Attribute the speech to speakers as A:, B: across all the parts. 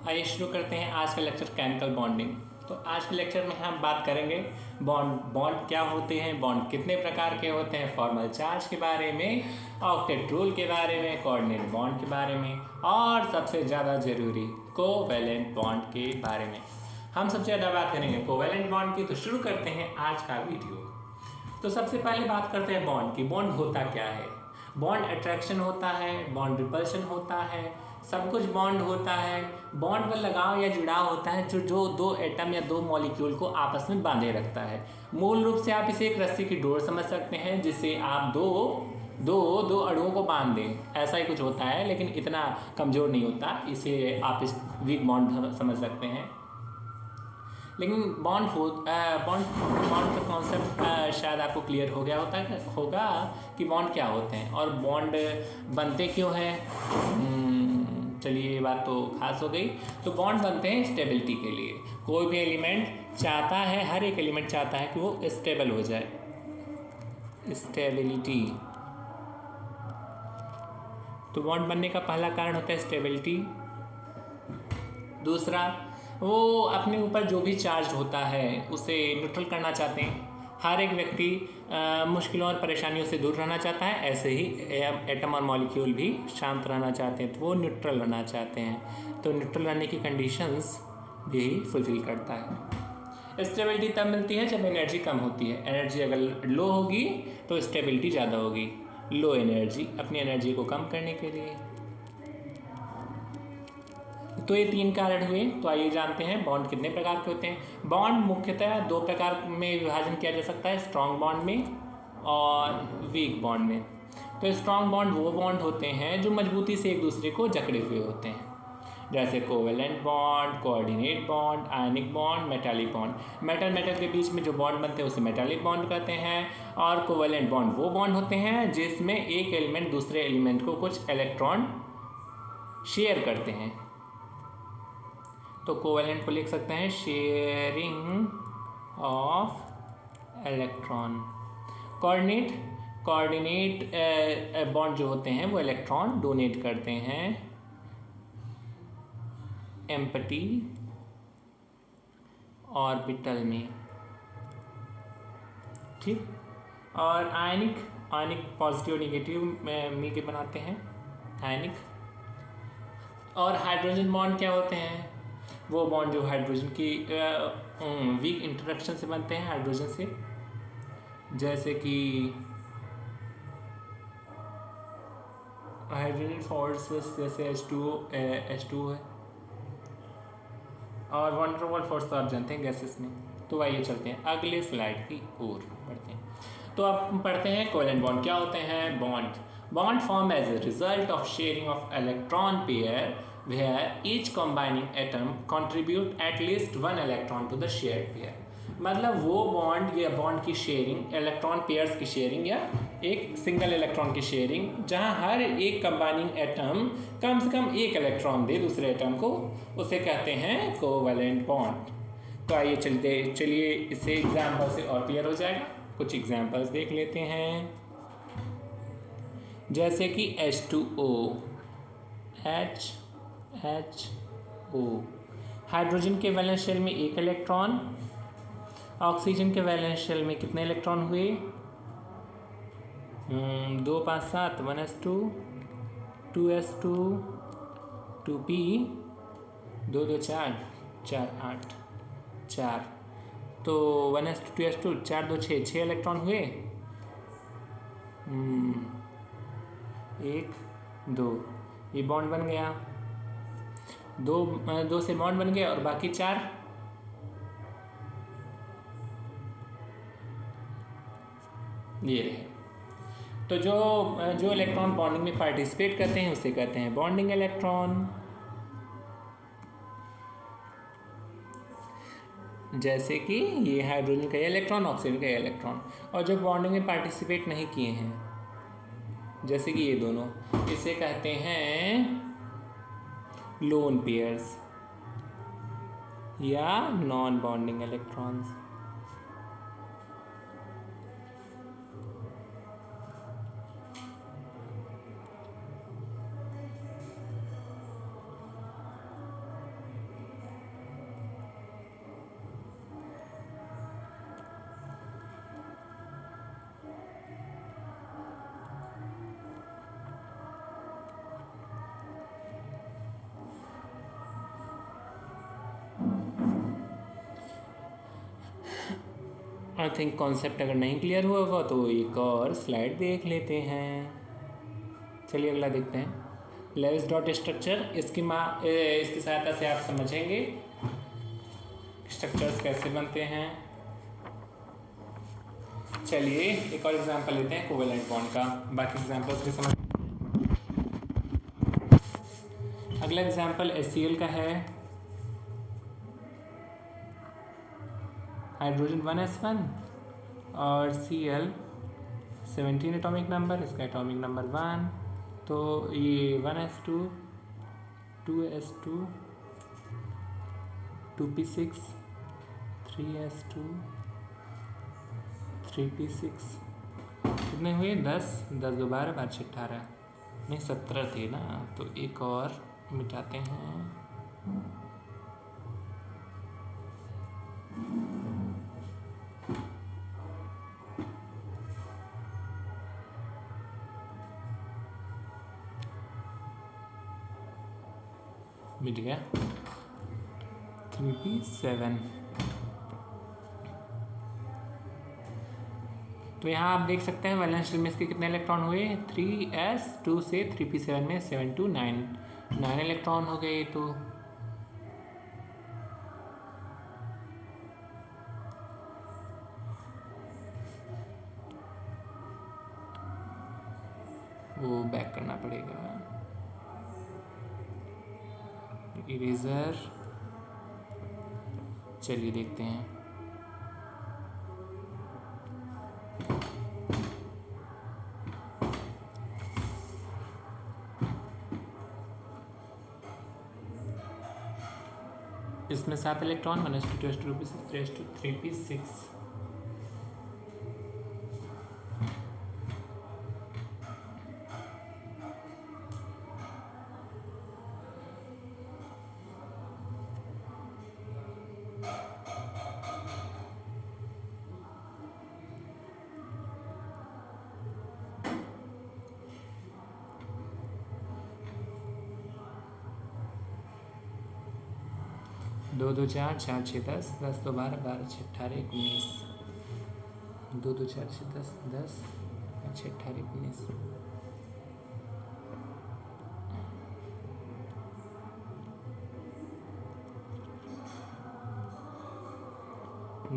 A: आइए शुरू करते हैं आज का लेक्चर केमिकल बॉन्डिंग। तो आज के लेक्चर में हम बात करेंगे बॉन्ड क्या होते हैं, बॉन्ड कितने प्रकार के होते हैं, फॉर्मल चार्ज के बारे में, ऑक्टेट रूल के बारे में, कोऑर्डिनेट बॉन्ड के बारे में और सबसे ज़्यादा ज़रूरी कोवैलेंट बॉन्ड के बारे में। हम सबसे ज़्यादा बात करेंगे कोवैलेंट बॉन्ड की। तो शुरू करते हैं आज का वीडियो। तो सबसे पहले बात करते हैं बॉन्ड की। बॉन्ड होता क्या है? बॉन्ड अट्रैक्शन होता है, बॉन्ड रिपल्शन होता है, सब कुछ बॉन्ड होता है। बॉन्ड पर लगाव या जुड़ाव होता है जो दो एटम या दो मॉलिक्यूल को आपस में बांधे रखता है। मूल रूप से आप इसे एक रस्सी की डोर समझ सकते हैं जिससे आप दो दो दो अणुओं को बांध दें, ऐसा ही कुछ होता है, लेकिन इतना कमज़ोर नहीं होता। इसे आप इस वीक बॉन्ड समझ सकते हैं। लेकिन बॉन्ड बॉन्ड का कॉन्सेप्ट शायद आपको क्लियर हो गया होगा कि बॉन्ड क्या होते हैं और बॉन्ड बनते क्यों हैं। चलिए ये बात तो खास हो गई। तो बॉन्ड बनते हैं स्टेबिलिटी के लिए। कोई भी एलिमेंट चाहता है, हर एक एलिमेंट चाहता है कि वो स्टेबल हो जाए, स्टेबिलिटी। तो बॉन्ड बनने का पहला कारण होता है स्टेबिलिटी। दूसरा, वो अपने ऊपर जो भी चार्ज होता है उसे न्यूट्रल करना चाहते हैं। हर एक व्यक्ति मुश्किलों और परेशानियों से दूर रहना चाहता है, ऐसे ही एटम और मॉलिक्यूल भी शांत रहना चाहते हैं, तो वो न्यूट्रल रहना चाहते हैं। तो न्यूट्रल रहने की कंडीशंस भी फुलफिल करता है। स्टेबिलिटी तब मिलती है जब एनर्जी कम होती है। एनर्जी अगर लो होगी तो स्टेबिलिटी ज़्यादा होगी। लो एनर्जी, अपनी एनर्जी को कम करने के लिए। तो ये तीन कारण हुए। तो आइए जानते हैं बॉन्ड कितने प्रकार के होते हैं। बॉन्ड मुख्यतः दो प्रकार में विभाजन किया जा सकता है, स्ट्रॉन्ग बॉन्ड में और वीक बॉन्ड में। तो स्ट्रॉन्ग बॉन्ड वो बॉन्ड होते हैं जो मजबूती से एक दूसरे को जकड़े हुए होते हैं, जैसे covalent bond, coordinate bond, ionic bond, metallic bond. Metal के बीच में जो बॉन्ड बनते हैं उसे मेटालिक बॉन्ड कहते हैं। और कोवैलेंट बॉन्ड वो बॉन्ड होते हैं जिसमें एक एलिमेंट दूसरे एलिमेंट को कुछ इलेक्ट्रॉन शेयर करते हैं। तो कोवैलेंट को लिख सकते हैं sharing of electron. Coordinate bond जो होते हैं वो इलेक्ट्रॉन डोनेट करते हैं एम्प्टी ऑर्बिटल में, ठीक। और आयनिक पॉजिटिव और निगेटिव मिलके बनाते हैं आयनिक। और हाइड्रोजन बॉन्ड क्या होते हैं? वो बॉन्ड जो हाइड्रोजन की वीक इंटरेक्शन से बनते हैं हाइड्रोजन से, जैसे कि हाइड्रोजन फोर्सेस जैसे H2 है। और वंडरवॉल फोर्स तो आप जानते हैं गैसेस में। तो आइए चलते हैं अगले स्लाइड की ओर बढ़ते हैं। तो अब पढ़ते हैं कोवैलेंट बॉन्ड क्या होते हैं। Bond form as a result of sharing of electron pair where each combining atom contribute at least one electron to the shared pair। मतलब वो बॉन्ड या बॉन्ड की शेयरिंग, इलेक्ट्रॉन पेयर्स की शेयरिंग या एक सिंगल इलेक्ट्रॉन की sharing, जहाँ हर एक कंबाइनिंग एटम कम से कम एक इलेक्ट्रॉन दे दूसरे एटम को, उसे कहते हैं कोवैलेंट बॉन्ड। तो आइए चलिए इसे एग्जाम्पल से और क्लियर हो जाएगा। कुछ एग्जाम्पल्स देख लेते हैं, जैसे कि H2O, HO। हाइड्रोजन के वैलेंस शेल में एक इलेक्ट्रॉन, ऑक्सीजन के वैलेंस शेल में कितने इलेक्ट्रॉन हुए? 2 5 7, 1s2, 2s2, 2p, 2 2 4, 4 8, 4। तो 1s2, 2s2, 4 2 6, 6 इलेक्ट्रॉन हुए। 1 2, ये बॉन्ड बन गया। दो से बॉन्ड बन गया और बाकी 4 ये रहे। तो जो इलेक्ट्रॉन बॉन्डिंग में पार्टिसिपेट करते हैं उसे कहते हैं बॉन्डिंग इलेक्ट्रॉन। जैसे कि ये हाइड्रोजन का इलेक्ट्रॉन, ऑक्सीजन का इलेक्ट्रॉन। और जो बॉन्डिंग में पार्टिसिपेट नहीं किए हैं, जैसे कि ये दोनों, इसे कहते हैं लोन पेयर्स या non bonding electrons. I think concept अगर नहीं क्लियर हुआ होगा तो एक और स्लाइड देख लेते हैं। चलिए अगला देखते हैं। लेविस डॉट स्ट्रक्चर, इसकी सहायता से आप समझेंगे स्ट्रक्चर्स कैसे बनते हैं। चलिए एक और एग्जांपल लेते हैं कोवेलेंट बॉन्ड का, बाकी एग्जांपल्स भी समझ। अगला एग्जांपल HCl का है। हाइड्रोजन 1s1 और Cl 17 एटॉमिक नंबर, इसका एटॉमिक नंबर 1। तो ये 1s2 2s2 2p6 3s2 3p6 कितने हुए? 10 10 2 12 12 6 18 नहीं 17 थे ना, तो एक और मिटाते हैं। मिट गया 3p7। तो यहाँ आप देख सकते हैं वैलेंस शेल में इसके कितने इलेक्ट्रॉन हुए? 3s2 से 3p7 में 7 to 9 इलेक्ट्रॉन हो गए। तो वो बैक करना पड़ेगा, इरेजर। चलिए देखते हैं। इसमें 7 electron 1s2 2s2 2p6 3s2 3p6। दो 2 4 4 6 10 10 2 12 12 6 18 19 2 2 4 6 10 10 6 18 19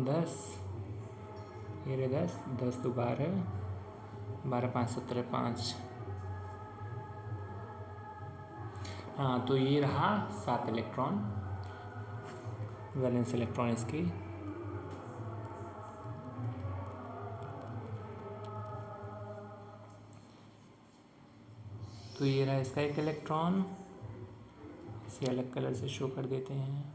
A: 10 ये 10 10 2 12 12 5 17 5। हाँ तो ये रहा 7 इलेक्ट्रॉन वैलेंस इलेक्ट्रॉन इसकी। तो ये रहा इसका एक इलेक्ट्रॉन, इसे अलग कलर से शो कर देते हैं।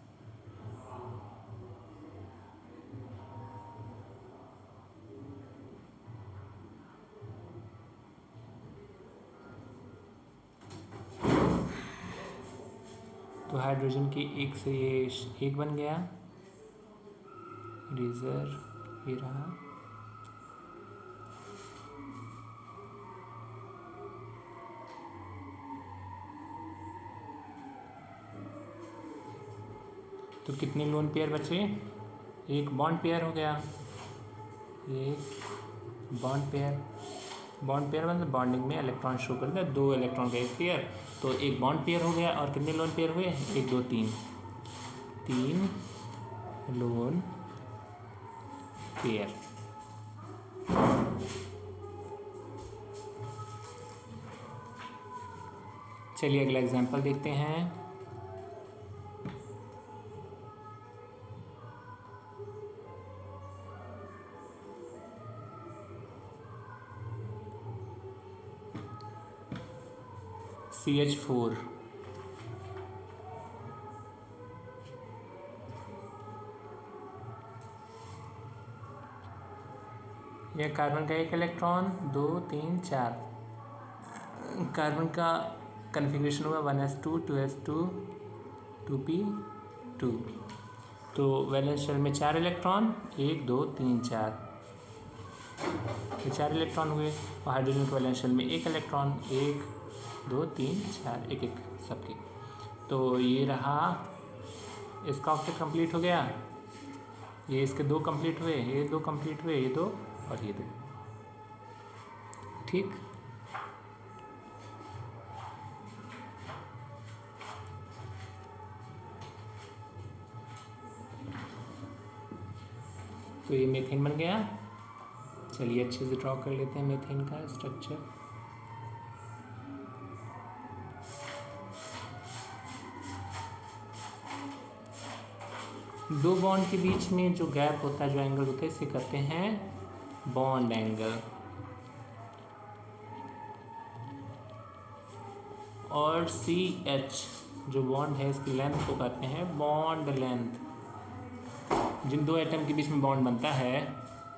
A: तो हाइड्रोजन की एक से ये एक बन गया, इरेजर ये रहा। तो कितने लोन पेयर बचे? एक बॉन्ड पेयर हो गया, एक बॉन्ड पेयर मतलब बॉन्डिंग में इलेक्ट्रॉन शो कर दिया, 2 इलेक्ट्रॉन का एक पेयर। तो एक बॉन्ड पेयर हो गया और कितने लोन पेयर हुए? 1 2 3 लोन पेयर। चलिए अगला एग्जांपल देखते हैं। CH4 यह कार्बन का एक इलेक्ट्रॉन 2 3 4। कार्बन का कन्फिग्रेशन हुआ 1s2 2s2 2p2। तो वैलेंस शेल में 4 इलेक्ट्रॉन 1 2 3 4, ये 4 इलेक्ट्रॉन हुए। और हाइड्रोजन के वैलेंस शेल में 1 इलेक्ट्रॉन 1 2 3 4 एक एक सबके। तो ये रहा इसका ऑक्टेट कंप्लीट हो गया। ये इसके 2 कंप्लीट हुए, ये 2 कंप्लीट हुए, ये 2 और ये 2। ठीक, तो ये मीथेन बन गया। चलिए अच्छे से ड्रॉ कर लेते हैं मीथेन का स्ट्रक्चर। दो बॉन्ड के बीच में जो गैप होता है, जो एंगल होता है, इसे कहते हैं बॉन्ड एंगल। और CH जो बॉन्ड है, इसकी लेंथ को कहते हैं बॉन्ड लेंथ। जिन दो एटम के बीच में बॉन्ड बनता है,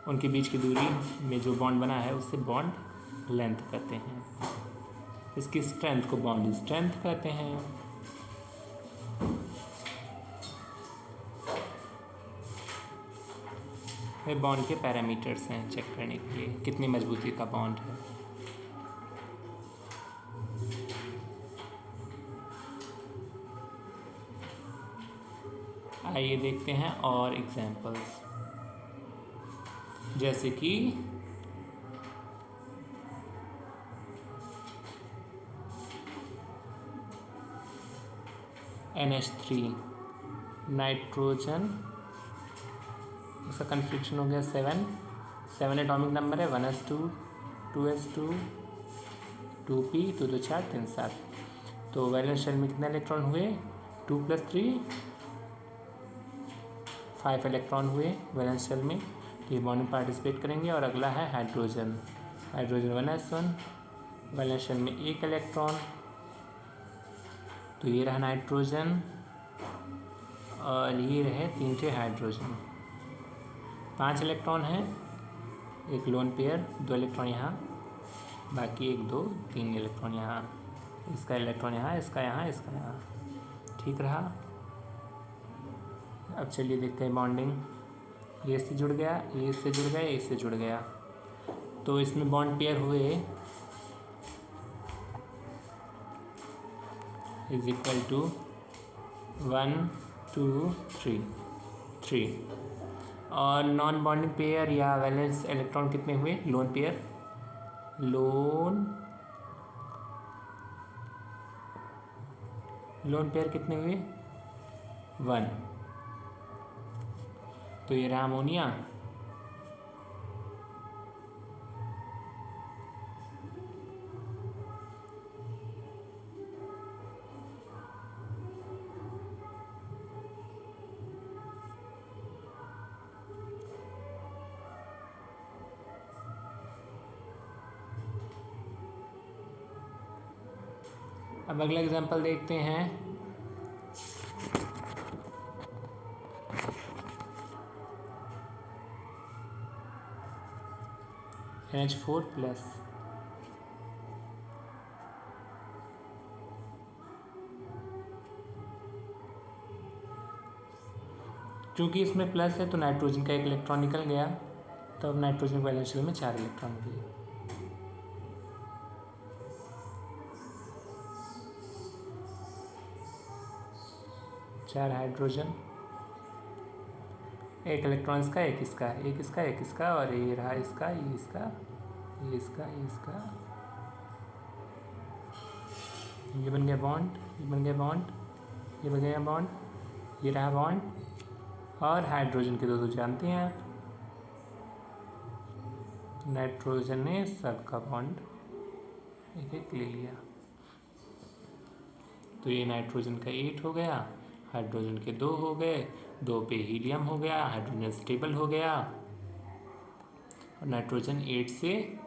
A: उनके बीच की दूरी में जो बॉन्ड बना है उससे बॉन्ड लेंथ कहते हैं। इसकी स्ट्रेंथ को बॉन्ड स्ट्रेंथ कहते हैं। ये बॉन्ड के पैरामीटर्स हैं चेक करने के लिए कितनी मजबूती का बॉन्ड है। आइए देखते हैं और एग्जांपल्स, जैसे कि NH3 नाइट्रोजन, इसका कन्फ्लिक्शन हो गया 7 एटॉमिक नंबर है, 1s2 2s2 2p 2 2 4 3 7। तो वैलेंस शेल में कितने इलेक्ट्रॉन हुए? 2 + 3 5 इलेक्ट्रॉन हुए वैलेंस शेल में। तो ये बॉन्ड में पार्टिसिपेट करेंगे। और अगला है hydrogen. Hydrogen 1s1 valence shell में 1 इलेक्ट्रॉन। तो ये रहा नाइट्रोजन और ये रहे 3 थे हाइड्रोजन। 5 इलेक्ट्रॉन हैं, एक लोन पेयर, 2 इलेक्ट्रॉन यहाँ, बाकी 1 2 3 इलेक्ट्रॉन यहाँ, इसका इलेक्ट्रॉन यहाँ, इसका यहाँ, इसका यहाँ। ठीक रहा। अब चलिए देखते हैं बॉन्डिंग। ये इससे जुड़ गया, ये इससे जुड़ गया, ये इससे जुड़ गया। तो इसमें बॉन्ड पेयर हुए इज इक्वल टू 1 2 3। और नॉन बॉन्डिंग पेयर या वैलेंस इलेक्ट्रॉन कितने हुए? लोन पेयर, लोन पेयर कितने हुए? 1। तो ये रहा अमोनिया। अब अगला एग्जांपल देखते हैं। NH4+, क्योंकि इसमें प्लस है तो नाइट्रोजन का 1 इलेक्ट्रॉन निकल गया। तो अब नाइट्रोजन के वैलेंस शेल में 4 इलेक्ट्रॉन दिए। चार हाइड्रोजन, 1 इलेक्ट्रॉन इसका, 1 इसका, 1 इसका, 1 इसका, और ये रहा इसका, ये इसका, ये इसका, ये इसका। ये बन गया बॉन्ड, ये बन गया बॉन्ड, ये बन गया बॉन्ड, ये रहा बॉन्ड। और हाइड्रोजन के 2 जानते हैं आप, नाइट्रोजन ने सबका बॉन्ड एक एक ले लिया। तो ये नाइट्रोजन का 8 हो गया, हाइड्रोजन के 2 हो गए, 2 पे हीलियम हो गया, हाइड्रोजन स्टेबल हो गया। और नाइट्रोजन 8 से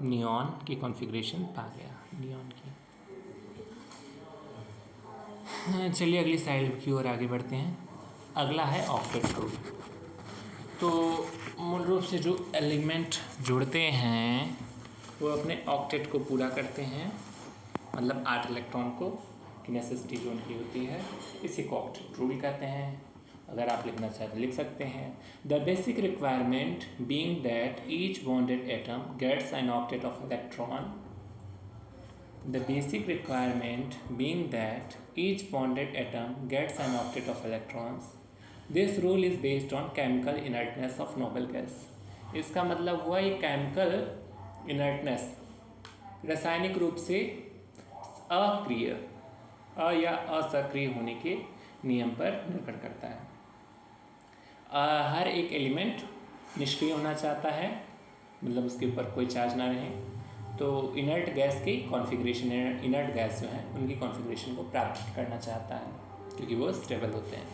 A: नियॉन की कॉन्फ़िगरेशन पा गया, नियॉन की। चलिए अगली स्लाइड की ओर आगे बढ़ते हैं। अगला है ऑक्टेट रूल। तो मूल रूप से जो एलिमेंट जुड़ते हैं वो अपने ऑक्टेट को पूरा करते हैं, मतलब 8 इलेक्ट्रॉन को की नेसेसिटी जो उनकी होती है, इसी को ऑक्टेट रूल कहते हैं। अगर आप लिखना चाहें तो लिख सकते हैं। The basic requirement being that each bonded atom gets an octet of electron. The basic requirement being that each bonded atom gets an octet of electrons. This rule is based on chemical inertness of noble gas. इसका मतलब हुआ ये chemical inertness रासायनिक रूप से अक्रिय या असक्रिय होने के नियम पर निर्भर करता है। हर एक एलिमेंट निष्क्रिय होना चाहता है, मतलब उसके ऊपर कोई चार्ज ना रहे, तो इनर्ट गैस की कॉन्फ़िगरेशन, इनर्ट गैस जो है उनकी कॉन्फ़िगरेशन को प्राप्त करना चाहता है क्योंकि वो स्टेबल होते हैं।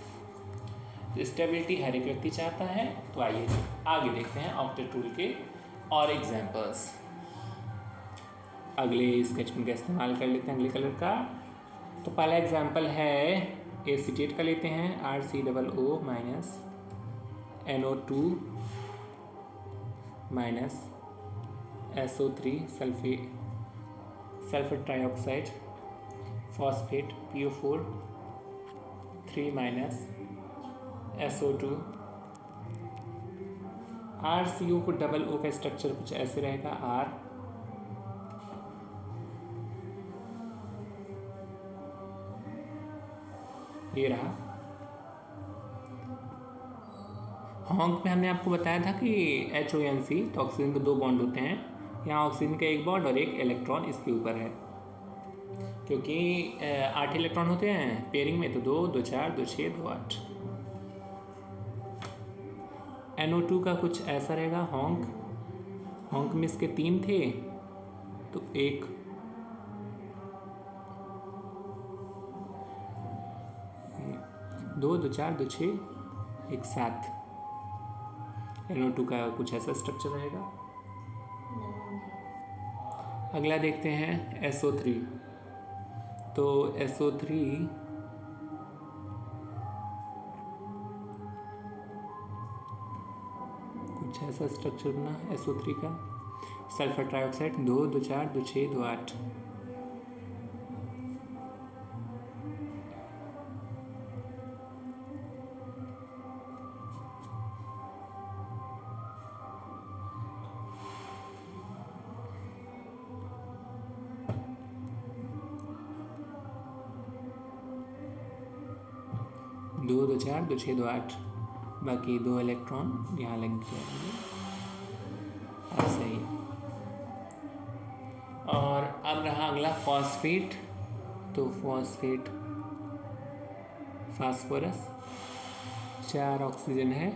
A: तो स्टेबिलिटी हर एक व्यक्ति चाहता है। तो आइए आगे देखते हैं ऑक्टेट रूल के और एग्जांपल्स। अगले स्केच का इस्तेमाल कर लेते हैं अगले कलर का। तो पहला एग्जांपल है एसीटेट का लेते हैं, RCOO minus NO2 minus SO3 sulphur trioxide phosphate PO4 3 minus SO2। RCO को डबल O का स्ट्रक्चर कुछ ऐसे रहेगा, R ये रहा। हॉन्क में हमने आपको बताया था कि HONC तो ऑक्सीजन के 2 बॉन्ड होते हैं, यहाँ ऑक्सीजन का 1 बॉन्ड और 1 इलेक्ट्रॉन इसके ऊपर है। क्योंकि 8 इलेक्ट्रॉन होते हैं पेयरिंग में, तो 2 2 4 2 6 2 8। NO2 का कुछ ऐसा रहेगा। हॉन्क में इसके 3 थे तो 1 2 2 4 2 6 1 7। NO2 का कुछ ऐसा स्ट्रक्चर रहेगा। अगला देखते हैं SO3। तो SO3 कुछ ऐसा स्ट्रक्चर बना SO3 का। Sulphur trioxide 2 2 4 2 6 2 8। दो 2 4 2 6 2 8। बाकी 2 इलेक्ट्रॉन यहाँ लग जाएंगे ऐसे ही। और अब रहा अगला फॉस्फेट। तो फॉस्फेट फास्फोरस 4 ऑक्सीजन है,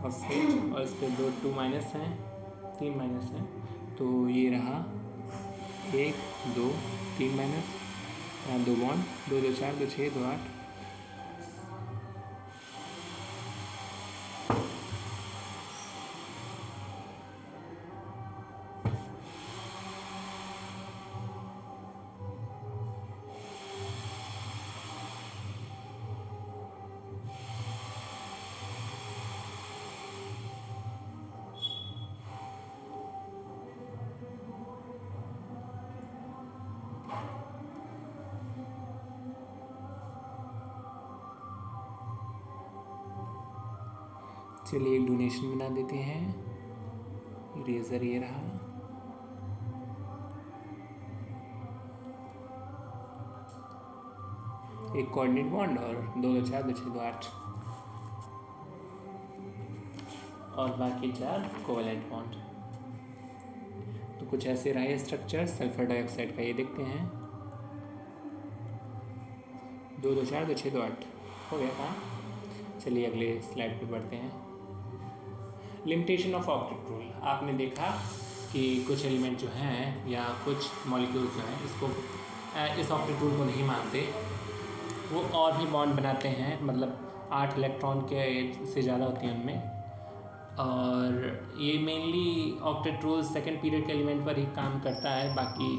A: फॉस्फेट, और इसके 2 माइनस हैं, 3 माइनस हैं। तो ये रहा 1 2 3 माइनस, यहाँ 2 बॉन्ड 2 2 4 2 6 2 8। चलिए एक डोनेशन बना देते हैं। इरेजर ये रहा। एक कोऑर्डिनेट बॉन्ड और 2 2 4 2 6 2 8 और बाकी 4 कोवैलेंट बॉन्ड। तो कुछ ऐसे रहे स्ट्रक्चर सल्फर डाइऑक्साइड का, ये देखते हैं 2 2 4 2 6 2 8 हो गया काम। चलिए अगले स्लाइड पे बढ़ते हैं। Limitation of octet rule. आपने देखा कि कुछ एलिमेंट जो हैं या कुछ मॉलिक्यूल्स जो हैं इसको इस ऑक्टेट रूल को नहीं मानते, वो और भी बॉन्ड बनाते हैं, मतलब 8 इलेक्ट्रॉन के से ज़्यादा होती हैं उनमें। और ये mainly octet rule second period के एलिमेंट पर ही काम करता है, बाकी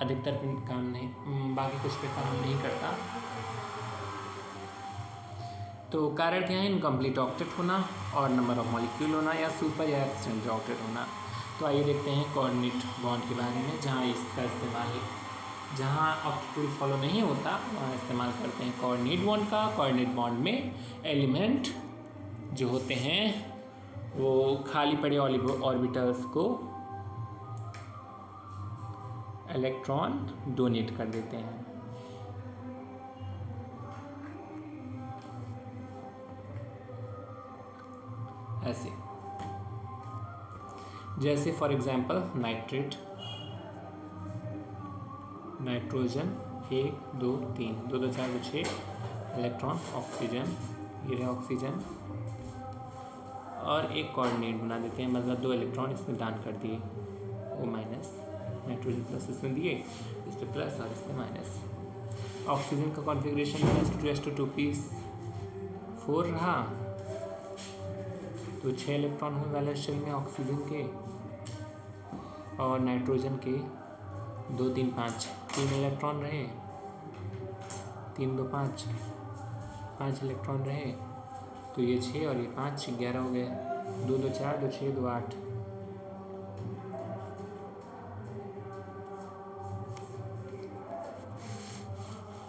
A: अधिकतर काम नहीं, बाकी कुछ पे काम नहीं करता। तो कारण क्या है? इनकम्प्लीट ऑक्टेट होना और नंबर ऑफ मॉलिक्यूल होना या सुपर या एक्सटेंडेड ऑक्टेट होना। तो आइए देखते हैं कोऑर्डिनेट बॉन्ड के बारे में, जहाँ इसका इस्तेमाल, जहाँ ऑक्टेट रूल फॉलो नहीं होता वहाँ इस्तेमाल करते हैं कोऑर्डिनेट बॉन्ड का। कोऑर्डिनेट बॉन्ड में एलिमेंट जो होते हैं वो खाली पड़े ऑर्बिटल्स को इलेक्ट्रॉन डोनेट कर देते हैं। ऐसे जैसे for example nitrate, nitrogen 1 2 3 2 2 4 2 6 electron, oxygen, ये रहे ऑक्सीजन, और एक कोऑर्डिनेट बना देते हैं, मतलब 2 इलेक्ट्रॉन इसमें दान कर दिए, O माइनस, नाइट्रोजन प्लस इसमें दिए, इस पर प्लस और इसमें माइनस। ऑक्सीजन का कॉन्फ़िगरेशन S2S2 रहा, तो 6 इलेक्ट्रॉन हुए वैलेंस शेल में ऑक्सीजन के, और नाइट्रोजन के 2 3 5 3 इलेक्ट्रॉन रहे, 3 2 5 5 इलेक्ट्रॉन रहे, तो ये 6 और ये 5 11 हो गए, 2 2 4 2 6 2 8।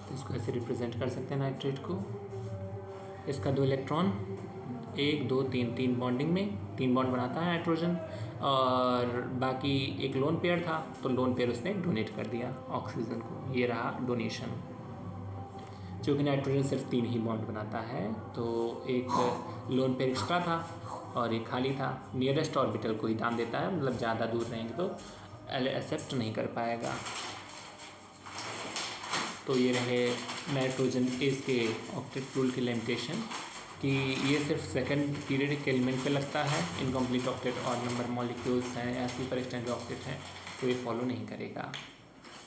A: तो इसको ऐसे रिप्रेजेंट कर सकते हैं नाइट्रेट को। इसका 2 इलेक्ट्रॉन 1 2 3 3 बॉन्डिंग में 3 बॉन्ड बनाता है नाइट्रोजन, और बाकी एक लोन पेयर था, तो लोन पेयर उसने डोनेट कर दिया ऑक्सीजन को, ये रहा डोनेशन। क्योंकि नाइट्रोजन सिर्फ 3 ही बॉन्ड बनाता है, तो एक लोन पेयर एक्स्ट्रा था और एक खाली था। नियरेस्ट ऑर्बिटल को ही दान देता है, मतलब ज़्यादा दूर रहेंगे तो एक्सेप्ट नहीं कर पाएगा। तो ये रहे नाइट्रोजन इस के ऑक्टेट रूल की लिमिटेशन, कि ये सिर्फ सेकंड पीरियडिक एलिमेंट पे लगता है, इनकम्प्लीट ऑक्टेट और नंबर मॉलिक्यूल्स हैं या सुपर एक्सटेंडेड ऑक्टेट हैं तो ये फॉलो नहीं करेगा।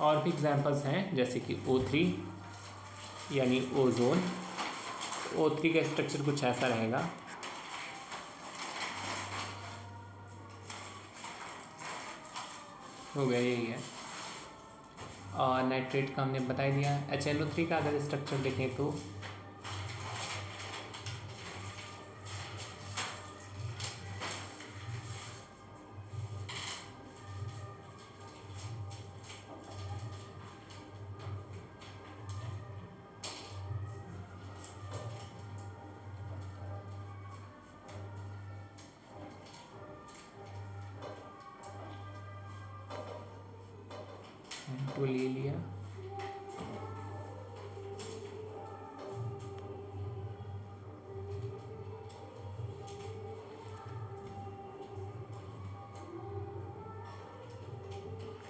A: और भी एग्जांपल्स हैं जैसे कि O3 यानी ओजोन। O3 का स्ट्रक्चर कुछ ऐसा रहेगा, हो गया यही है। और नाइट्रेट का हमने बता दिया। HNO3 का अगर स्ट्रक्चर देखें तो तो ले लिया,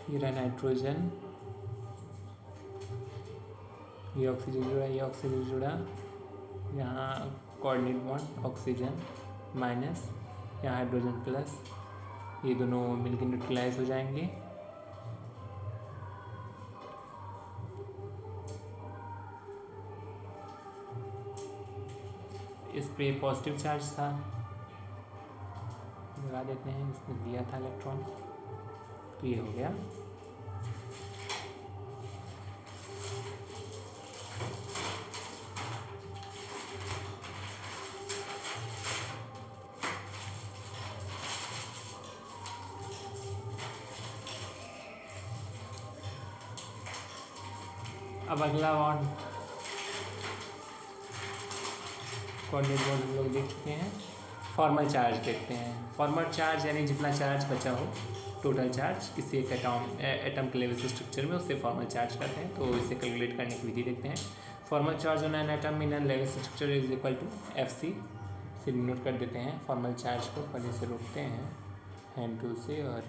A: ये रहा नाइट्रोजन, ये ऑक्सीजन जुड़ा, ये ऑक्सीजन जुड़ा, यहाँ कोऑर्डिनेट बॉन्ड ऑक्सीजन माइनस, यहाँ हाइड्रोजन प्लस, ये दोनों मिलकर न्यूट्रलाइज हो जाएंगे। इस पे पॉजिटिव चार्ज था, लगा देते हैं, इसमें दिया था इलेक्ट्रॉन, तो ये हो गया। अब अगला बॉन्ड कोऑर्डिनेट बॉन्ड हम लोग देख चुके हैं। फॉर्मल चार्ज देखते हैं। फॉर्मल चार्ज यानी जितना चार्ज बचा हो, टोटल चार्ज किसी एक एटम के लेवल से स्ट्रक्चर में, उससे फॉर्मल चार्ज करते हैं। तो इसे कैलकुलेट करने की विधि देखते हैं। Formal charge on an atom in an level structure is equal to FC से नोट कर देते हैं। फॉर्मल चार्ज को पहले से रोकते हैं हैंड टूल से और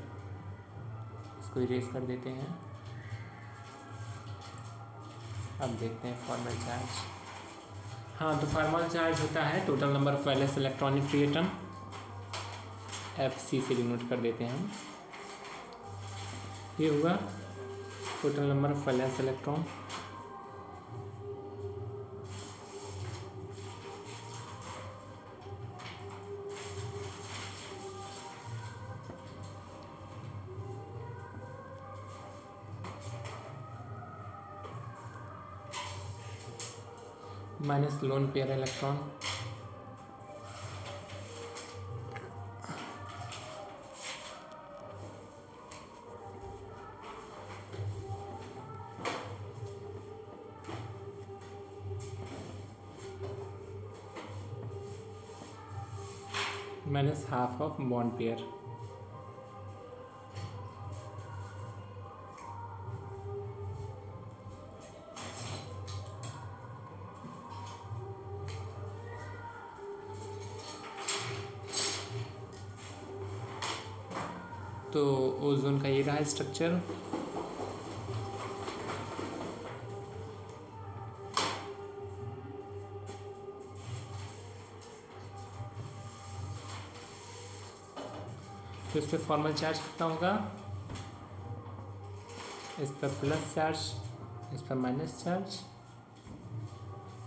A: इसको इरेज कर देते हैं। अब देखते हैं फॉर्मल चार्ज। हाँ, तो फॉर्मल चार्ज होता है total number of valence electronic free atom, FC से डिनोट कर देते हैं हम। ये होगा total number of valence electron minus lone pair electron minus half of bond pair. तो ओजोन का ये रहा स्ट्रक्चर। तो इस पर फॉर्मल चार्ज कितना होगा, इस पर प्लस चार्ज, इस पर माइनस चार्ज।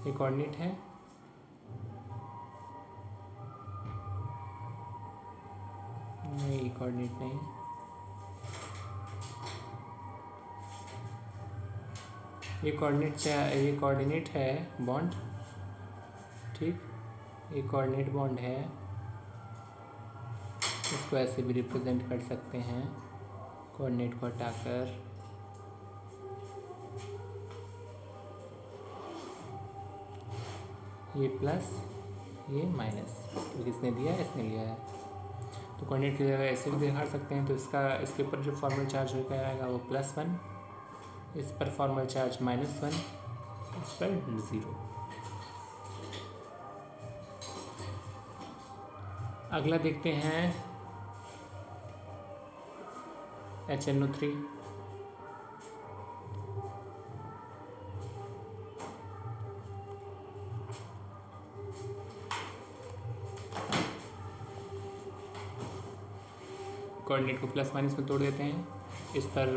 A: ये कोऑर्डिनेट है, नहीं कोऑर्डिनेट नहीं, ये कोऑर्डिनेट है बॉन्ड, ठीक, ये कोऑर्डिनेट बॉन्ड है, इसको ऐसे भी रिप्रेजेंट कर सकते हैं, कोऑर्डिनेट को हटाकर ये प्लस ये माइनस, तो किसने दिया, इसने लिया है। तो कोऑर्डिनेट की जगह ऐसे भी दिखा सकते हैं। तो इसके ऊपर जो फॉर्मल चार्ज हो आएगा वो +1, इस पर फॉर्मल चार्ज -1, इस पर 0। अगला देखते हैं HNO3। कोऑर्डिनेट को प्लस माइनस में तोड़ देते हैं। इस पर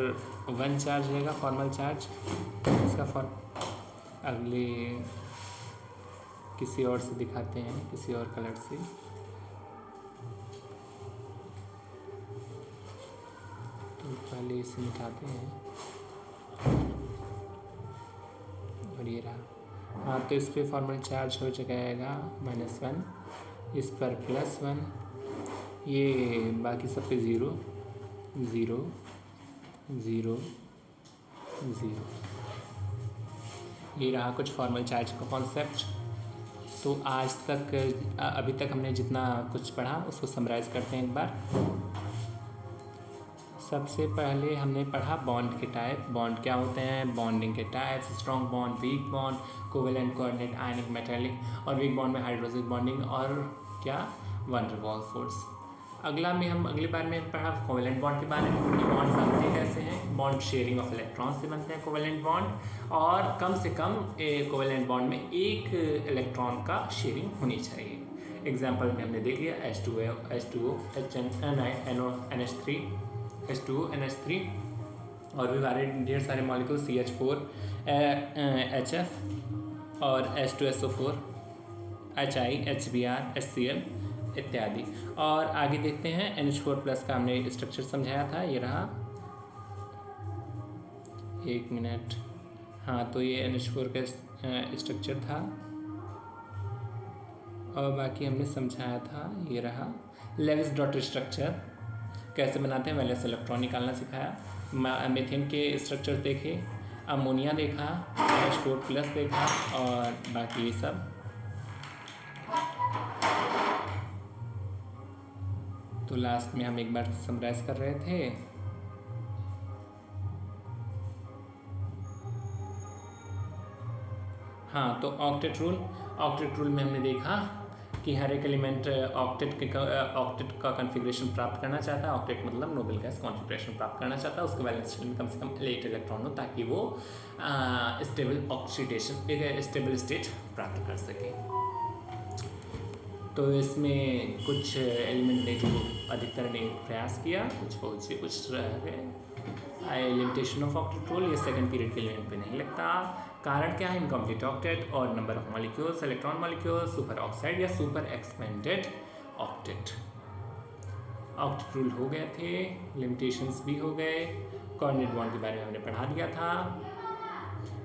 A: 1 चार्ज रहेगा, फॉर्मल चार्ज। इसका अगले किसी और से दिखाते हैं, किसी और कलर से। तो पहले इसे मिटाते हैं और ये रहा। हाँ, तो इस पर फॉर्मल चार्ज हो जाएगा -1, इस पर +1, ये बाकी सब पे 0 0 0 0। ये रहा कुछ फॉर्मल चार्ज का कॉन्सेप्ट। तो आज तक अभी तक हमने जितना कुछ पढ़ा उसको समराइज़ करते हैं एक बार। सबसे पहले हमने पढ़ा बॉन्ड के टाइप, बॉन्ड क्या होते हैं, बॉन्डिंग के types, strong bond, weak bond, covalent, coordinate, ionic, metallic. और वीक बॉन्ड में हाइड्रोजन बॉन्डिंग और क्या, वन रिवॉल्व फोर्स। अगली बार में पढ़ा कोवेलेंट बॉन्ड के बारे में, कि बॉन्ड बनते कैसे हैं। बॉन्ड शेयरिंग ऑफ इलेक्ट्रॉन से बनते हैं कोवेलेंट बॉन्ड, और कम से कम कोवेलेंट बॉन्ड में एक इलेक्ट्रॉन का शेयरिंग होनी चाहिए। एग्जाम्पल में हमने देख लिया H2O, NH3, H2O, NH3, और भी ढेर सारे मॉलिक्यूल CH4, HF और H2SO4, HI, HBr, HCl इत्यादि। और आगे देखते हैं NH4+ का हमने स्ट्रक्चर समझाया था, ये रहा। एक मिनट, हाँ, तो ये NH4 का स्ट्रक्चर था और बाकी हमने समझाया था, ये रहा। लेविस डॉट स्ट्रक्चर कैसे बनाते हैं, वैलेंस इलेक्ट्रॉन निकालना सिखाया। मीथेन के स्ट्रक्चर देखे, अमोनिया देखा, NH4+ देखा, और बाकी ये सब। तो लास्ट में हम एक बार समराइज कर रहे थे। हाँ, तो ऑक्टेट रूल में हमने देखा कि हर एक एलिमेंट ऑक्टेट का कॉन्फ़िगरेशन प्राप्त करना चाहता है। ऑक्टेट मतलब नोबेल गैस कॉन्फ़िगरेशन प्राप्त करना चाहता है। उसके वैलेंस शेल में कम से कम 8 इलेक्ट्रॉन हो, ताकि वो स्टेबल स्टेट प्राप्त कर सके। तो इसमें कुछ एलिमेंट ने जो अधिकतर ने प्रयास किया, कुछ रह गए। लिमिटेशन ऑफ ऑक्टेट रूल, ये सेकंड पीरियड के एलिमेंट पे नहीं लगता। कारण क्या है, इनकम्प्लीट ऑक्टेट और number of molecules, electron molecules, super oxide या super expanded octet. Octet rule हो गए थे, लिमिटेशंस भी हो गए। कोऑर्डिनेट बॉन्ड के बारे में हमने पढ़ा दिया था।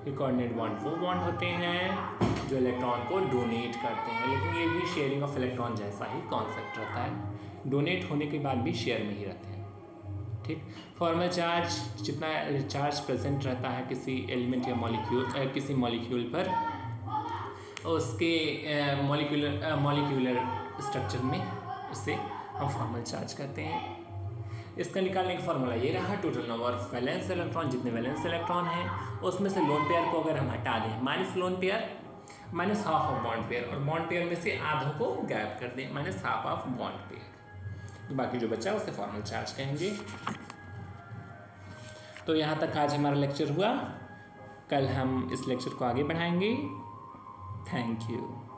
A: ये कोऑर्डिनेट बॉन्ड वो बॉन्ड होते हैं जो इलेक्ट्रॉन को डोनेट करते हैं, लेकिन ये भी शेयरिंग ऑफ इलेक्ट्रॉन जैसा ही कॉन्सेप्ट रहता है। डोनेट होने के बाद भी शेयर में ही रहते हैं, ठीक। फॉर्मल चार्ज, जितना चार्ज प्रेजेंट रहता है किसी एलिमेंट या किसी मॉलिक्यूल पर, उसके मॉलिक्यूलर स्ट्रक्चर में उसे हम फॉर्मल चार्ज कहते हैं। इसका निकालने का फॉर्मूला ये रहा। Total number of valence electron, जितने वैलेंस इलेक्ट्रॉन हैं उसमें से लोन पेयर को अगर हम हटा दें, minus lone pair minus half of bond pair, और बॉन्ड पेयर में से आधों को गायब कर दें, minus half of bond pair. बाकी जो बचा उसे फॉर्मल चार्ज कहेंगे। तो यहाँ तक आज हमारा लेक्चर हुआ। कल हम इस लेक्चर को आगे बढ़ाएंगे। Thank you.